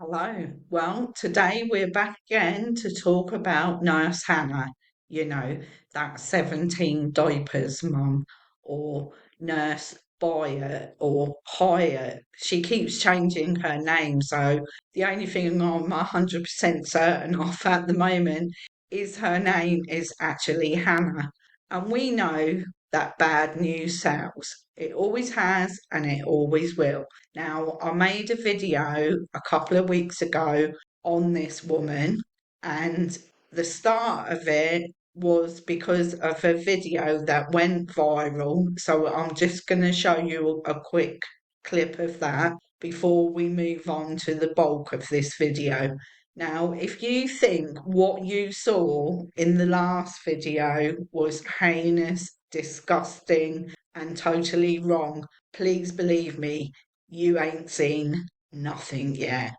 Hello. Well, today we're back again to talk about Nurse Hannah, you know, that 17 diapers mum, or Nurse Buyer or Hyatt. She keeps changing her name, so the only thing I'm 100% certain of at the moment is her name is actually Hannah. And we know that bad news sells. It always has and it always will. Now, I made a video a couple of weeks ago on this woman, and the start of it was because of a video that went viral. So I'm just going to show you a quick clip of that before we move on to the bulk of this video. Now, if you think what you saw in the last video was heinous, disgusting, and totally wrong, please believe me, you ain't seen nothing yet,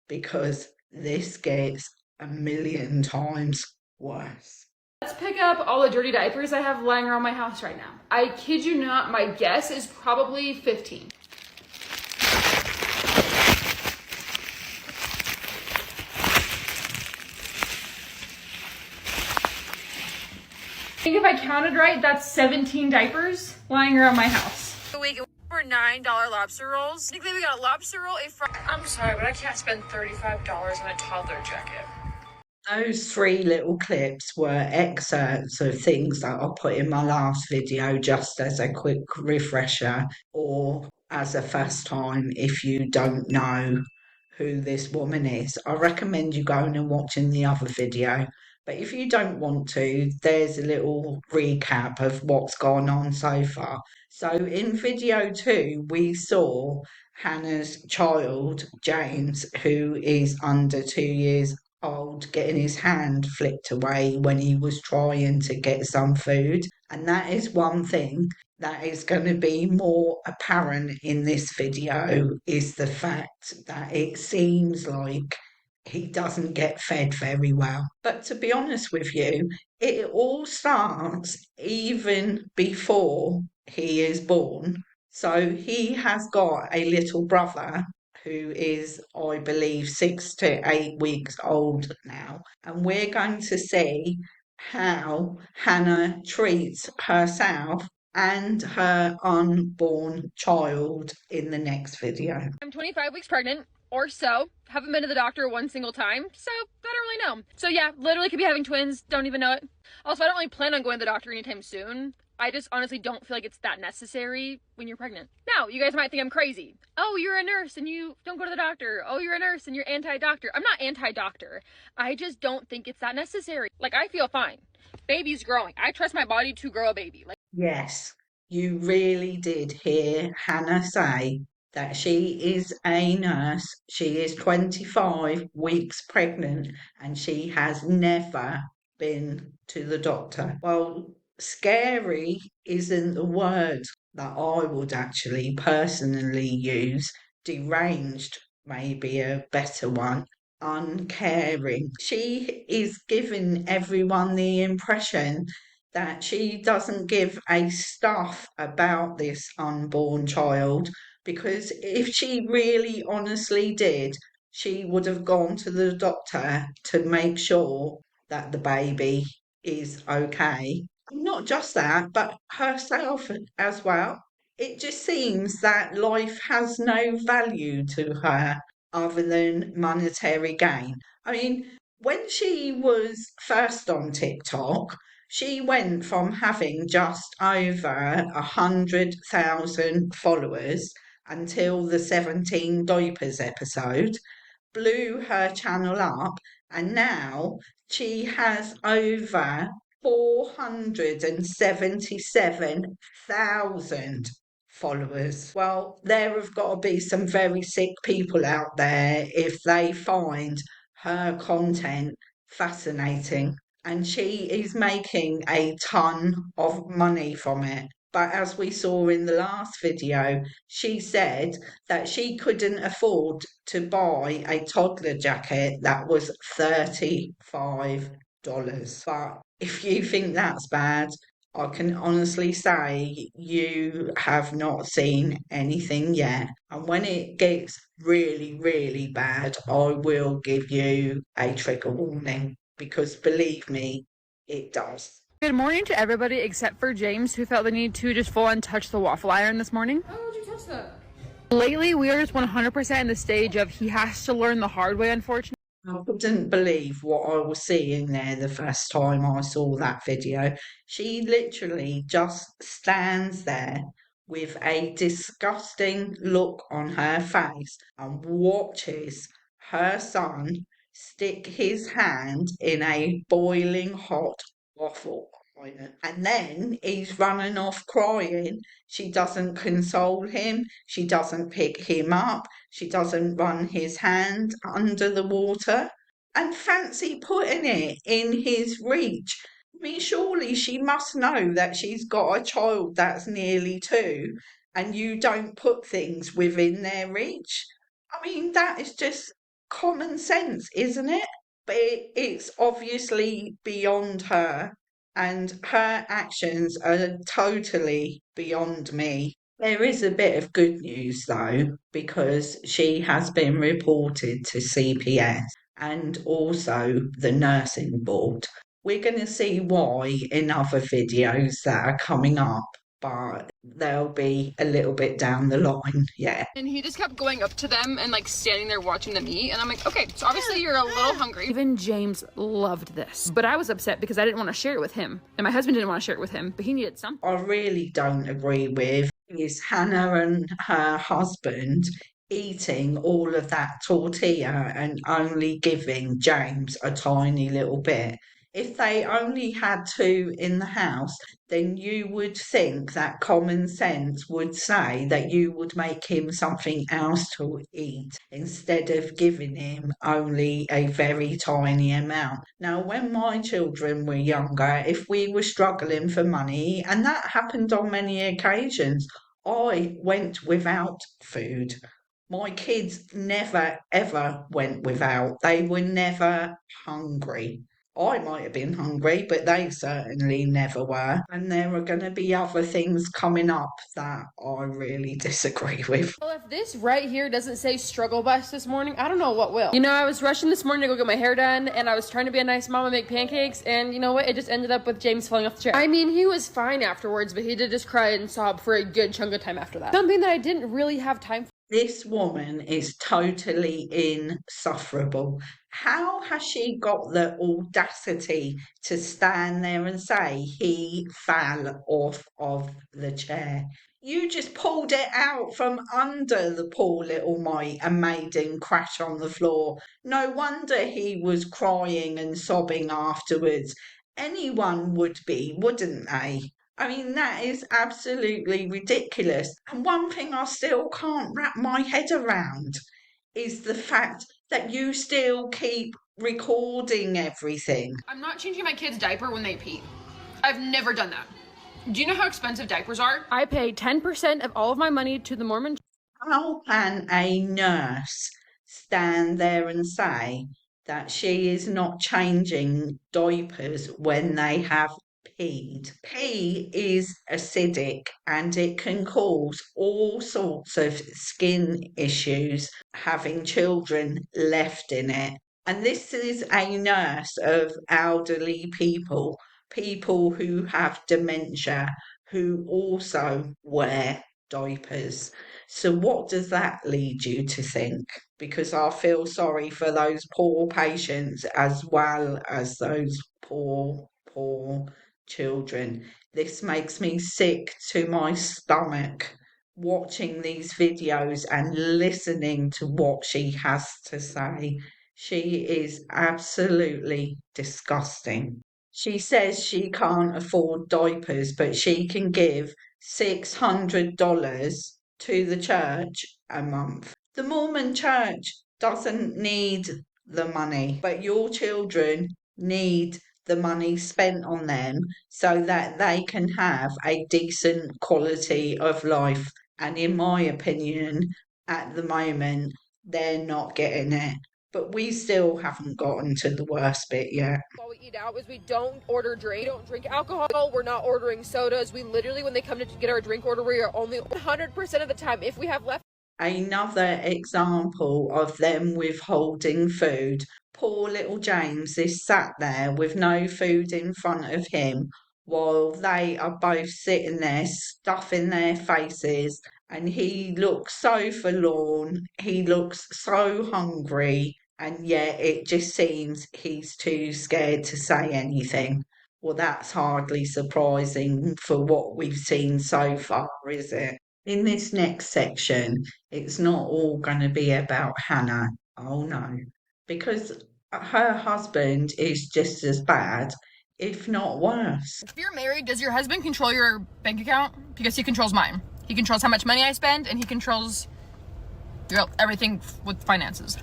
because this gets a million times worse. Let's pick up all the dirty diapers I have lying around my house right now. I kid you not, my guess is probably 15. I think if I counted right, that's 17 diapers lying around my house. A week for $9 lobster rolls. Technically, we got a lobster roll, I'm sorry, but I can't spend $35 on a toddler jacket. Those three little clips were excerpts of things that I put in my last video just as a quick refresher, or as a first time if you don't know who this woman is. I recommend you going and watching the other video. But if you don't want to, there's a little recap of what's gone on so far. So in video two, we saw Hannah's child, James, who is under 2 years old, getting his hand flicked away when he was trying to get some food. And that is one thing that is going to be more apparent in this video, is the fact that it seems like he doesn't get fed very well. But to be honest with you, it all starts even before he is born. So he has got a little brother who is, I believe, 6 to 8 weeks old now. And we're going to see how Hannah treats herself and her unborn child in the next video. I'm 25 weeks pregnant, or so. Haven't been to the doctor one single time, so I don't really know. So yeah, literally could be having twins, don't even know it. Also, I don't really plan on going to the doctor anytime soon. I just honestly don't feel like it's that necessary when you're pregnant. Now, you guys might think I'm crazy. Oh, you're a nurse and you don't go to the doctor. Oh, you're a nurse and you're anti-doctor. I'm not anti-doctor. I just don't think it's that necessary. Like, I feel fine. Baby's growing. I trust my body to grow a baby. Yes, you really did hear Hannah say that she is a nurse. She is 25 weeks pregnant and she has never been to the doctor. Well, scary isn't the word that I would actually personally use. Deranged may be a better one. Uncaring. She is giving everyone the impression that she doesn't give a stuff about this unborn child, because if she really honestly did, she would have gone to the doctor to make sure that the baby is okay. Not just that, but herself as well. It just seems that life has no value to her other than monetary gain. I mean, when she was first on TikTok, she went from having just over 100,000 followers until the 17 Diapers episode, blew her channel up, and now she has over 477,000 followers. Well, there have got to be some very sick people out there if they find her content fascinating. And she is making a ton of money from it. But as we saw in the last video, she said that she couldn't afford to buy a toddler jacket that was $35. But if you think that's bad, I can honestly say you have not seen anything yet. And when it gets really, really bad, I will give you a trigger warning because believe me, it does. Good morning to everybody except for James, who felt the need to just full on touch the waffle iron this morning. Why would you touch that? Lately, we are just 100% in the stage of he has to learn the hard way, unfortunately. I couldn't believe what I was seeing there the first time I saw that video. She literally just stands there with a disgusting look on her face and watches her son stick his hand in a boiling hot waffle iron. And then he's running off crying. She doesn't console him, she doesn't pick him up. She doesn't run his hand under the water and fancy putting it in his reach. I mean, surely she must know that she's got a child that's nearly 2 and you don't put things within their reach. I mean, that is just common sense, isn't it? But it's obviously beyond her, and her actions are totally beyond me. There is a bit of good news though, because she has been reported to CPS and also the nursing board. We're going to see why in other videos that are coming up, but they'll be a little bit down the line, yeah. And he just kept going up to them and like standing there watching them eat. And I'm like, okay, so obviously you're a little hungry. Even James loved this. But I was upset because I didn't want to share it with him. And my husband didn't want to share it with him, but he needed some. I really don't agree with is Hannah and her husband eating all of that tortilla and only giving James a tiny little bit. If they only had 2 in the house, then you would think that common sense would say that you would make him something else to eat instead of giving him only a very tiny amount. Now, when my children were younger, if we were struggling for money, and that happened on many occasions, I went without food. My kids never ever went without. They were never hungry. I might have been hungry, but they certainly never were. And there are going to be other things coming up that I really disagree with. Well, if this right here doesn't say struggle bus this morning, I don't know what will. You know, I was rushing this morning to go get my hair done, and I was trying to be a nice mom and make pancakes, and you know what? It just ended up with James falling off the chair. I mean, he was fine afterwards, but he did just cry and sob for a good chunk of time after that. Something that I didn't really have time for. This woman is totally insufferable. How has she got the audacity to stand there and say he fell off of the chair? You just pulled it out from under the poor little mite and made him crash on the floor. No wonder he was crying and sobbing afterwards. Anyone would be, wouldn't they? I mean, that is absolutely ridiculous. And one thing I still can't wrap my head around is the fact that you still keep recording everything. I'm not changing my kid's diaper when they pee. I've never done that. Do you know how expensive diapers are? I pay 10% of all of my money to the Mormon. How can a nurse stand there and say that she is not changing diapers when they have peed? Pee is acidic and it can cause all sorts of skin issues having children left in it. And this is a nurse of elderly people, people who have dementia, who also wear diapers. So, what does that lead you to think? Because I feel sorry for those poor patients as well as those poor children. This makes me sick to my stomach watching these videos and listening to what she has to say. She is absolutely disgusting. She says she can't afford diapers, but she can give $600 to the church a month. The Mormon church doesn't need the money, but your children need the money spent on them so that they can have a decent quality of life. And in my opinion, at the moment, they're not getting it. But we still haven't gotten to the worst bit yet. While we eat out is we don't order drink. We don't drink alcohol. We're not ordering sodas. We literally, when they come to get our drink order, we are only 100% of the time, if we have left Another example of them withholding food. Poor little James is sat there with no food in front of him while they are both sitting there stuffing their faces, and he looks so forlorn, he looks so hungry, and yet it just seems he's too scared to say anything. Well, that's hardly surprising for what we've seen so far, is it? In this next section, it's not all going to be about Hannah. Oh no, because her husband is just as bad, if not worse. If you're married, does your husband control your bank account? Because he controls mine. He controls how much money I spend, and he controls everything with finances.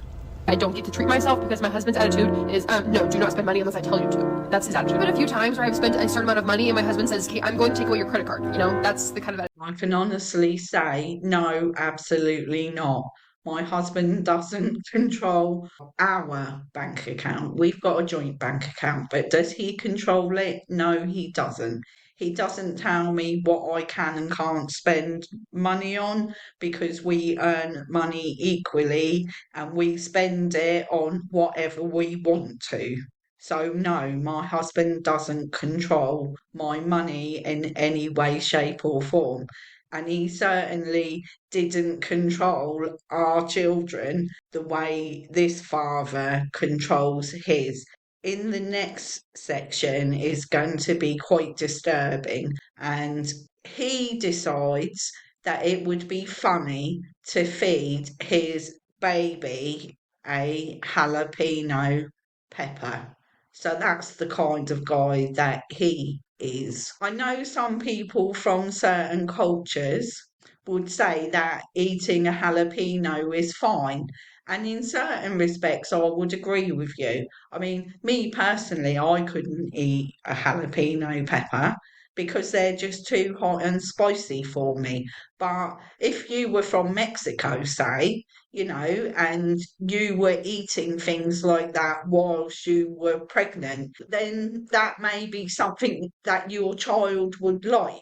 I don't get to treat myself because my husband's attitude is, no, do not spend money unless I tell you to. That's his attitude. But a few times where I've spent a certain amount of money and my husband says, okay, I'm going to take away your credit card. That's the kind of attitude. I can honestly say, no, absolutely not. My husband doesn't control our bank account. We've got a joint bank account, but does he control it? No, he doesn't. He doesn't tell me what I can and can't spend money on because we earn money equally and we spend it on whatever we want to. So, no, my husband doesn't control my money in any way, shape, or form. And he certainly didn't control our children the way this father controls his. In the next section is going to be quite disturbing, and he decides that it would be funny to feed his baby a jalapeno pepper. So that's the kind of guy that he is. I know some people from certain cultures would say that eating a jalapeno is fine. And in certain respects, I would agree with you. I mean, me personally, I couldn't eat a jalapeno pepper because they're just too hot and spicy for me. But if you were from Mexico, say, and you were eating things like that whilst you were pregnant, then that may be something that your child would like.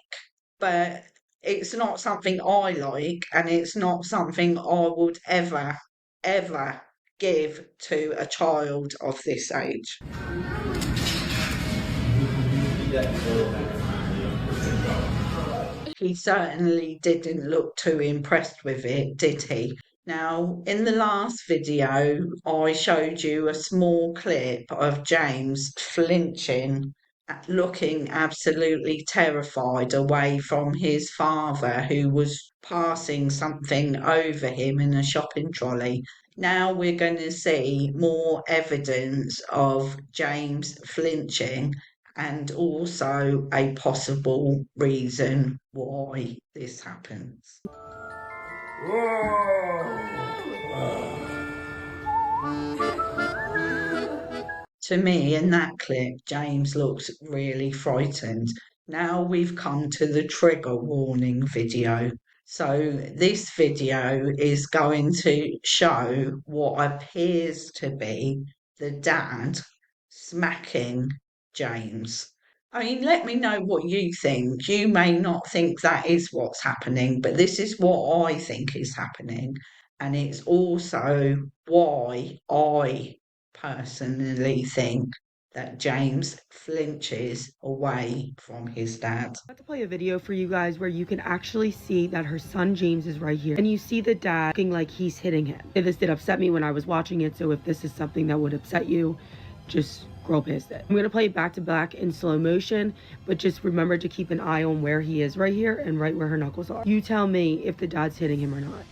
But it's not something I like, and it's not something I would ever give to a child of this age. He certainly didn't look too impressed with it, did he? Now, in the last video, I showed you a small clip of James flinching, looking absolutely terrified away from his father, who was passing something over him in a shopping trolley. Now we're going to see more evidence of James flinching and also a possible reason why this happens. To me, in that clip, James looks really frightened. Now we've come to the trigger warning video. So this video is going to show what appears to be the dad smacking James. I mean, let me know what you think. You may not think that is what's happening, but this is what I think is happening. And it's also why I personally think that James flinches away from his dad. I'm about to play a video for you guys where you can actually see that her son James is right here. And you see the dad looking like he's hitting him. This did upset me when I was watching it, so if this is something that would upset you, just scroll past it. I'm going to play it back to back in slow motion, but just remember to keep an eye on where he is right here and right where her knuckles are. You tell me if the dad's hitting him or not.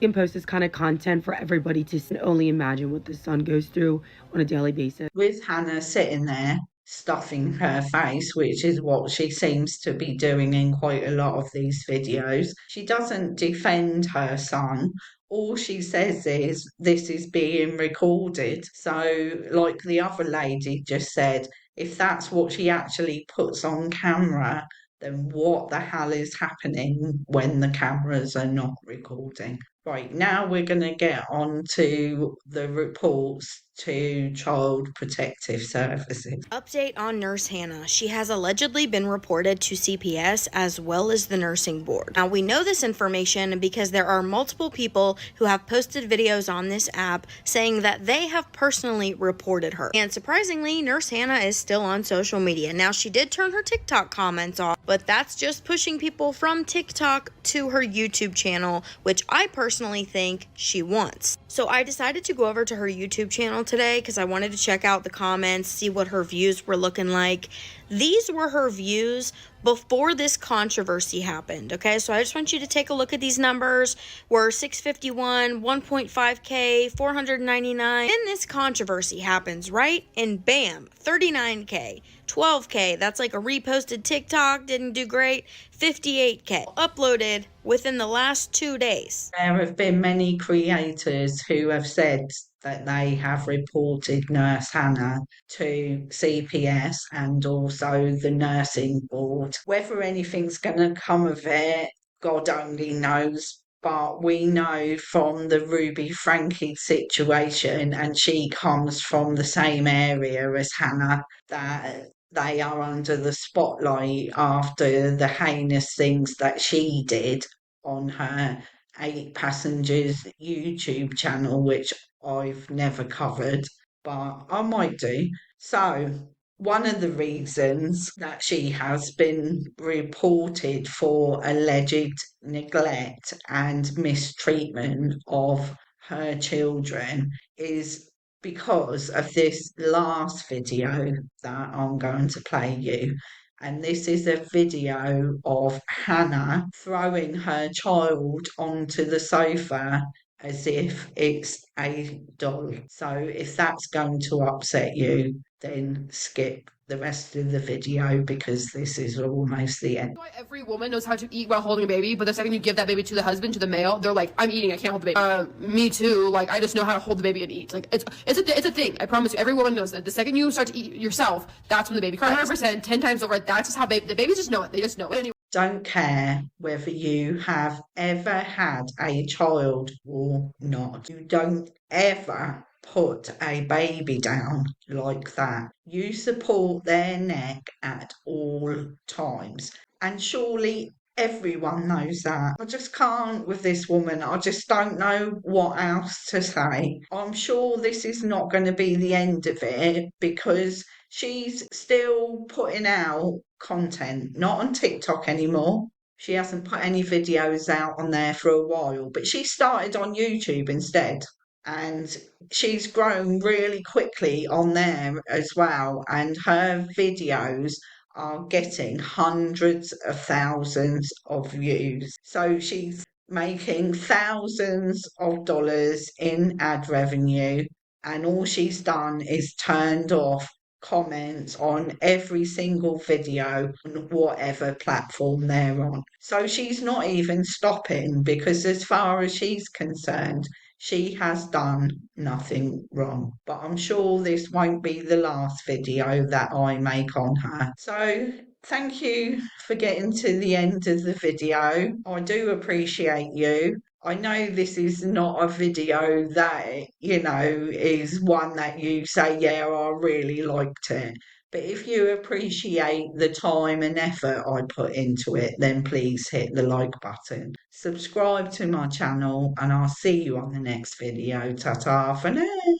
Can post this kind of content for everybody to only imagine what the son goes through on a daily basis. With Hannah sitting there stuffing her face, which is what she seems to be doing in quite a lot of these videos, she doesn't defend her son. All she says is, this is being recorded. So, like the other lady just said, if that's what she actually puts on camera, then what the hell is happening when the cameras are not recording? Right, now we're going to get on to the reports to Child Protective Services. Update on Nurse Hannah. She has allegedly been reported to CPS as well as the nursing board. Now, we know this information because there are multiple people who have posted videos on this app saying that they have personally reported her. And surprisingly, Nurse Hannah is still on social media. Now, she did turn her TikTok comments off, but that's just pushing people from TikTok to her YouTube channel, which I personally think she wants. So I decided to go over to her YouTube channel today because I wanted to check out the comments, see what her views were looking like. These were her views before this controversy happened, okay? So I just want you to take a look at these numbers. Were 651, 1.5K, 499. Then this controversy happens, right? And bam, 39K, 12K. That's like a reposted TikTok, didn't do great. 58K. Uploaded within the last 2 days. There have been many creators who have said that they have reported Nurse Hannah to CPS and also the nursing board. Whether anything's going to come of it, God only knows. But we know from the Ruby Frankie situation, and she comes from the same area as Hannah, that they are under the spotlight after the heinous things that she did on her 8 Passengers YouTube channel, which I've never covered, but I might do. So, one of the reasons that she has been reported for alleged neglect and mistreatment of her children is because of this last video that I'm going to play you. And this is a video of Hannah throwing her child onto the sofa as if it's a doll. So if that's going to upset you, then skip the rest of the video because this is almost the end. Why every woman knows how to eat while holding a baby, but the second you give that baby to the husband, to the male, they're like, I'm eating, I can't hold the baby. Me too. Like, I just know how to hold the baby and eat. Like, it's a thing. I promise you, every woman knows that. The second you start to eat yourself, that's when the baby cries. 100%, 10 times over. That's just how the babies just know it. They just know it. Anyway. Don't care whether you have ever had a child or not. You don't ever put a baby down like that. You support their neck at all times. And surely everyone knows that. I just can't with this woman. I just don't know what else to say. I'm sure this is not going to be the end of it because she's still putting out content, not on TikTok anymore. She hasn't put any videos out on there for a while, but she started on YouTube instead. And she's grown really quickly on there as well. And her videos are getting hundreds of thousands of views. So she's making thousands of dollars in ad revenue. And all she's done is turned off comments on every single video on whatever platform they're on. So she's not even stopping because as far as she's concerned, she has done nothing wrong. But I'm sure this won't be the last video that I make on her. So thank you for getting to the end of the video. I do appreciate you. I know this is not a video that, is one that you say, yeah, I really liked it. But if you appreciate the time and effort I put into it, then please hit the like button. Subscribe to my channel and I'll see you on the next video. Ta-ta for now.